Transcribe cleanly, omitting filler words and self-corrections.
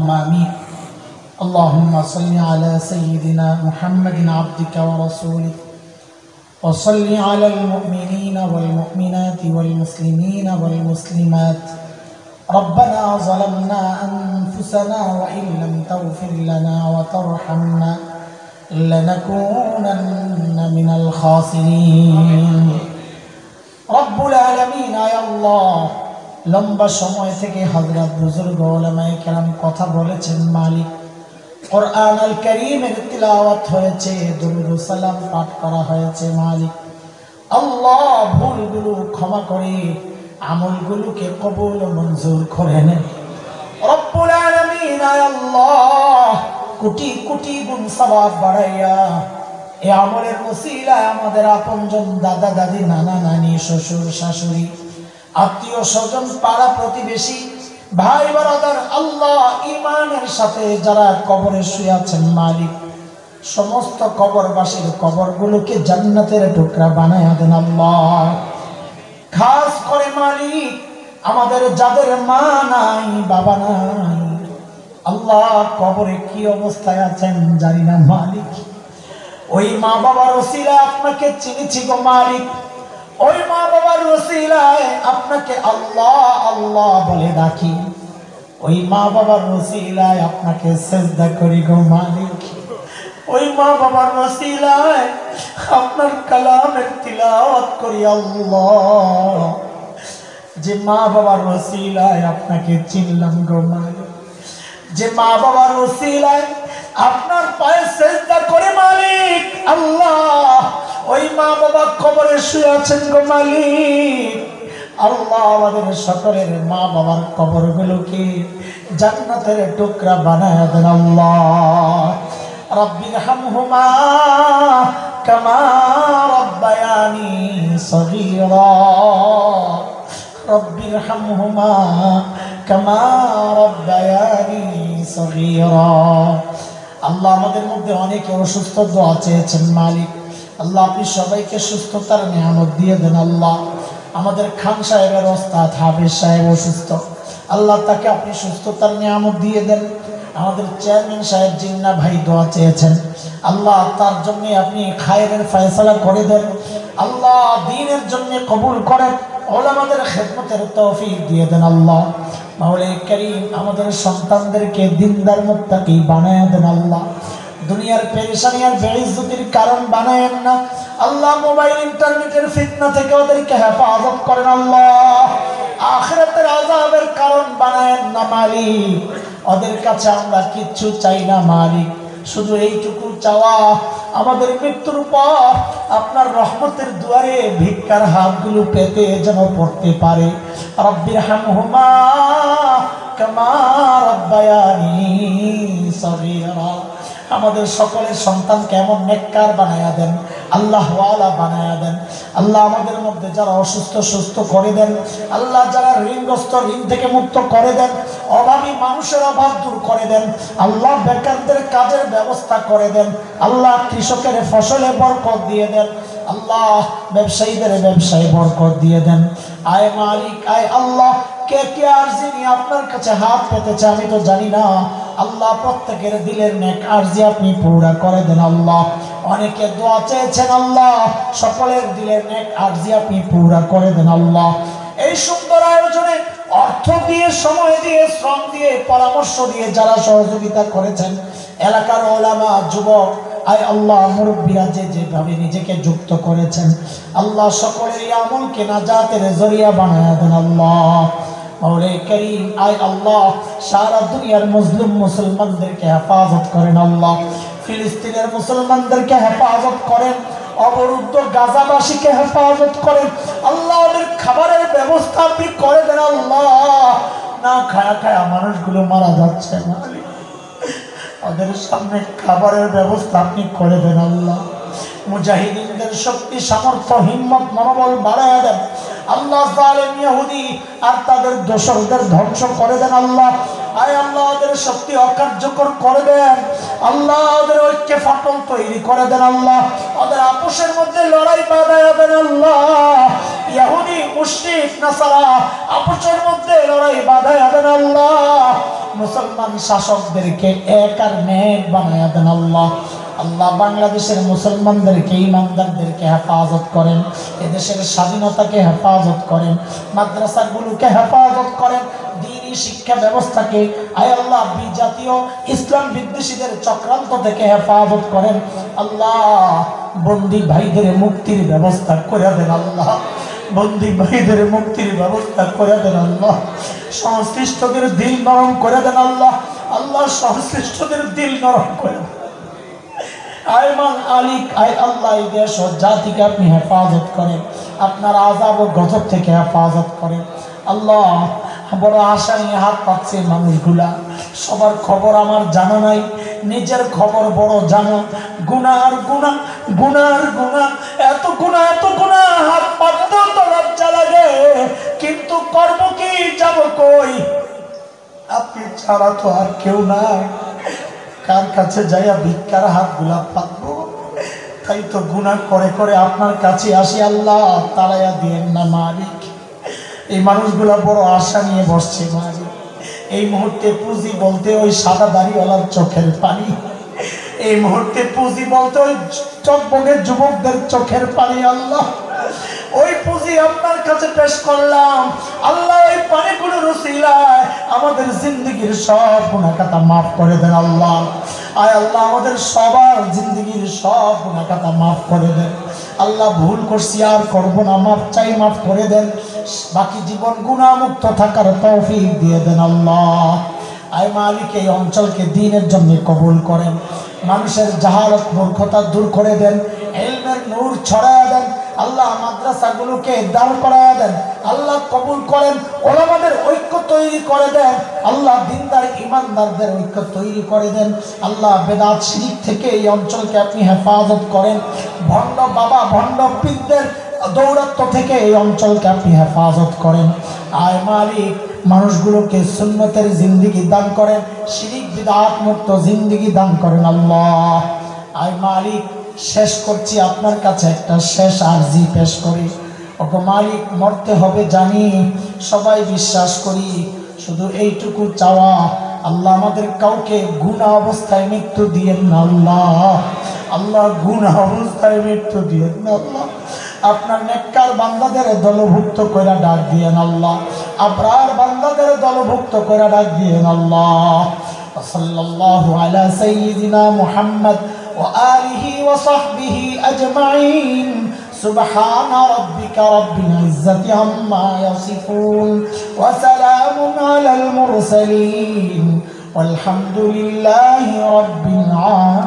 آمين. اللهم صل على سيدنا محمد عبدك ورسولك وصل على المؤمنين والمؤمنات والمسلمين والمسلمات. ربنا ظلمنا أنفسنا وإن لم تغفر لنا وترحمنا لنكونن من الخاسرين. رب العالمين يا الله লম্বা সময় থেকে হযরত বুজুর্গ উলামায়ে কেরাম কথা বলেছেন। মালিক কোরআন আল কারীমের তিলাওয়াত হয়েছে, দুরূদ ও সালাম পাঠ করা হয়েছে। মালিক আল্লাহ ভুলগুলো ক্ষমা করে আমলগুলোকে কবুল ও মঞ্জুর করে নেন। রব্বুল আলামিন আল্লাহ কোটি কোটি গুণ সওয়াব বাড়াইয়া এই আমলের ওসিলায় আমাদের আপনজন দাদা দাদি নানা নানি শ্বশুর শাশুড়ি আত্মীয় স্বজন পাড়া প্রতিবেশী ভাই বারাদার আল্লাহ ঈমানের সাথে যারা কবরে শুয়ে আছেন, মালিক সমস্ত কবরবাসীর কবরগুলোকে জান্নাতের টুকরা বানায়া দেন আল্লাহ। খাস করে মালিক আমাদের যাদের মা নাই বাবা নাই আল্লাহ কবরে কি অবস্থায় আছেন জানি না মালিক, ওই মা বাবার ওসিলায় আপনাকে চিনেছি গো মালিক, ওই মা বাবার ওসিলায় আপনাকে আল্লাহ আল্লাহ বলে ডাকি, ওই মা বাবার ওসিলায় আপনাকে সিজদা করি গো মালিক, ওই মা বাবার ওসিলায় আপনার কালামের তিলাওয়াত করি আল্লাহ। যে মা বাবার ওসিলায় আপনাকে চিনলাম গো মালিক, যে মা বাবার ওসিলায় আপনার পায়ে সিজদা করে মালিক আল্লাহ, ওই মা বাবা কবরে শুয়ে আছেন গো মালিক আল্লাহ। আমাদের সকলের মা বাবার কবরগুলোকে জান্নাতের টুকরা বানায়া দেন আল্লাহ। রব্বিরহামহুমা কামা রব্বায়ানি সগীরা, রব্বিরহামহুমা কামা রব্বায়ানি সগীরা। আল্লাহ আমাদের মধ্যে অনেকে অসুস্থ দোয়া চেয়েছেন মালিক আল্লাহ, আপনি সবাইকে সুস্থতার নিয়ামত দিয়ে দেন আল্লাহ। আমাদের খান সাহেবের ওস্তাদ হাফেজ সাহেব অসুস্থ আল্লাহ, তাকে আপনি সুস্থতার নিয়ামত দিয়ে দেন। আমাদের চেয়ারম্যান সাহেব জিন্না ভাই দোয়া চেয়েছেন আল্লাহ, তার জন্য আপনি খায়রের ফয়সালা করে দেন আল্লাহ, দ্বীনের জন্য কবুল করেন, ওলামাদের খেদমতের তৌফিক দিয়ে দেন আল্লাহ। মাওলাই করিম আমাদের সন্তানদেরকে দিনদার মুত্তাকি বানায়া দেন আল্লাহ, দুনিয়ার পেরেশানি আর বেইজ্জতির কারণ বানায়েন না আল্লাহ। মোবাইল ইন্টারনেটের ফিতনা থেকে ওদেরকে হেফাজত করেন আল্লাহ, আখিরাতের আযাবের কারণ বানায়েন না মালিক। ওদের কাছে আমরা কিচ্ছু চাই না মালিক, শুধু এইটুকু চাওয়া আমাদের মৃত্যুর পর আপনার রহমতের দুয়ারে ভিক্ষার হাতগুলো পেতে যেন পড়তে পারে। রব্বিরহামহুমা কামা রব্বায়ানি সগীরা। আমাদের সকলের সন্তানকে এমন নেককার বানায়া দেন আল্লাহ, ওয়ালা বানায়া দেন আল্লাহ। আমাদের মধ্যে যারা অসুস্থ সুস্থ করে দেন আল্লাহ, যারা ঋণগ্রস্ত ঋণ থেকে মুক্ত করে দেন, অভাবী মানুষের অভাব দূর করে দেন আল্লাহ, বেকারদের কাজের ব্যবস্থা করে দেন আল্লাহ, কৃষকের ফসলে বরকত দিয়ে দেন আল্লাহ, ব্যবসায়ীদের ব্যবসায় বরকত দিয়ে দেন। আয় মালিক আয় আল্লাহ, কে কে আরজি নিয়ে আপনার কাছে হাত পেতেছে আমি তো জানি না আল্লাহ, প্রত্যেকের দিলের নেক আরজি আপনি পুরা করে দেন আল্লাহ। অনেকে দোয়া চেয়েছেন আল্লাহ, সকলের দিলের নেক আরজি আপনি পুরা করে দেন আল্লাহ। এই সুন্দর আয়োজনে অর্থ দিয়ে, সময় দিয়ে, শ্রম দিয়ে, পরামর্শ দিয়ে যারা সহযোগিতা করেছেন, এলাকার ওলামা, যুবক, আয় আল্লাহ মুরব্বীরা যে যেভাবে নিজেকে যুক্ত করেছেন আল্লাহ, সকলেরই আমলকে নাজাতের জরিয়া বানায়া দেন আল্লাহ। মাওলাই করিম আয় আল্লাহ, সারা দুনিয়ার মুসলিম মুসলমানদেরকে হেফাজত করেন আল্লাহ, ফিলিস্তিনের মুসলমানদেরকে হেফাজত করেন, অবরুদ্ধ গাজাবাসীকে হেফাজত করেন আল্লাহ, ওদের খাবারের ব্যবস্থা আপনি করে দেন আল্লাহ। না খায়া খায়া মানুষগুলো মারা যাচ্ছে মালিক, ওদের সামনে খাবারের ব্যবস্থা আপনি করে দেন আল্লাহ। মুজাহিদিনদের শক্তি সামর্থ্য হিম্মত মনোবল বাড়ায়া দেন আল্লাহ। জালেম ইহুদি আর তাদের দোসরদের ধ্বংস করে দেন আল্লাহ। আয় আল্লাহ, ওদের শক্তি অকার্যকর করে দেন আল্লাহ ওদের ঐক্যে ফাটল তৈরি করে দেন আল্লাহ, ওদের আপোষের মধ্যে লড়াই বাঁধাইয়া দেন আল্লাহ, ইহুদি মুশরিক নাসারা আপোষের মধ্যে লড়াই বাঁধাইয়া দেন আল্লাহ, মুসলমান শাসকদেরকে এক আর নেক বানাইয়া দেন আল্লাহ। আল্লাহ বাংলাদেশের মুসলমানদেরকে ইমানদারদেরকে হেফাজত করেন, এদেশের স্বাধীনতাকে হেফাজত করেন, মাদ্রাসাগুলোকে হেফাজত করেন, দ্বীনি শিক্ষা ব্যবস্থাকে আয় আল্লাহ বিজাতীয় ইসলাম বিদ্বেষীদের চক্রান্ত থেকে হেফাজত করেন আল্লাহ। বন্দী ভাইদের মুক্তির ব্যবস্থা করে দেন আল্লাহ, বন্দী ভাইদের মুক্তির ব্যবস্থা করে দেন আল্লাহ। সংশ্লিষ্টদের দিল নরম করে দেন আল্লাহ, আল্লাহ সংশ্লিষ্টদের দিল নরম করে দেন। আয় মালিক, আয় আল্লাহ এই দেশ ও জাতিকে আপনি হেফাজত করেন, আপনার আযাব ও গজব থেকে হেফাজত করেন আল্লাহ। বড় আশা নিয়ে হাত পাচ্ছে মানুষগুলা, সবার খবর আমার জানা নাই, নিজের খবর বড় জানো। গুনার গুনাহ, গুনার গুনাহ, এত গুনাহ, এত গুনাহ, হাত পাততেও তো লজ্জা লাগে, কিন্তু কর্ম কি, যাব কই? আপনি ছাড়া তো আর কেউ নাই, কার কাছে যাইয়া ভিক্ষার হাত গুলা পাতবো? তাই তো গুনাহ করে করে আপনার কাছে আসি আল্লাহ, তাড়াইয়া দিয়েন না মালিক। এই মানুষগুলা বড় আশা নিয়ে বসছে মালিক, এই মুহূর্তে পুঁজি বলতে ওই সাদা দাড়িওয়ালার চোখের পানি, এই মুহূর্তে পুঁজি বলতে ওই চকবগের যুবকদের চোখের পানি আল্লাহ। ওই পুঁজি আপনার কাছে পেশ করলাম আল্লাহ, ওই পানিগুলোর উসিলায় আমাদের জিন্দগির সব গুনাহ খাতা মাফ করে দেন আল্লাহ। আয় আল্লাহ আমাদের সবার জিন্দগির সব গুনাহ খাতা মাফ করে দেন আল্লাহ। ভুল করছি আর করব না, মাফ চাই, মাফ করে দেন। বাকি জীবন গুনাহ মুক্ত থাকার তৌফিক দিয়ে দেন আল্লাহ। আয় মালিক এই অঞ্চলকে দ্বীনের জন্য কবুল করেন, মানুষের জাহালত মূর্খতা দূর করে দেন, ইলমের নূর ছড়ায়া দেন আল্লাহ। মাদ্রাসাগুলোকে দান করায়া দেন আল্লাহ, কবুল করেন। ওলামাদের ঐক্য তৈরি করে দেন আল্লাহ, দিনদার ইমানদারদের ঐক্য তৈরি করে দেন আল্লাহ। বেদাত শিরিক থেকে এই অঞ্চলকে আপনি হেফাজত করেন, ভণ্ড বাবা ভণ্ড পীরদের দৌরাত্ম্য থেকে এই অঞ্চলকে আপনি হেফাজত করেন। আয় মালিক মানুষগুলোকে সুন্নতের জিন্দেগি দান করেন, শিরিক বিদআত মুক্ত জিন্দেগি দান করেন আল্লাহ। আয় মালিক শেষ করছি আপনার কাছে একটা শেষ আরজি পেশ করি। ওগো মালিক মরতে হবে জানি, সবাই বিশ্বাস করি, শুধু এইটুকু চাওয়া আল্লাহ আমাদের কাউকে গুনাহ অবস্থায় মৃত্যু দিয়েন না আল্লাহ, আল্লাহ গুনাহ অবস্থায় মৃত্যু দিয়েন না আল্লাহ। আপনার নেককার বান্দাদের দলভুক্ত কইরা ডাক দিয়েন আল্লাহ, আবরার বান্দাদের দলভুক্ত কইরা ডাক দিয়েন আল্লাহ। সাল্লাল্লাহু আলা সাইয়্যিদিনা মুহাম্মদ ওয়া আলিহি ওয়া সাহবিহি আজমাইন। سبحان ربك رب العزة عما يصفون وسلام على المرسلين والحمد لله رب العالمين.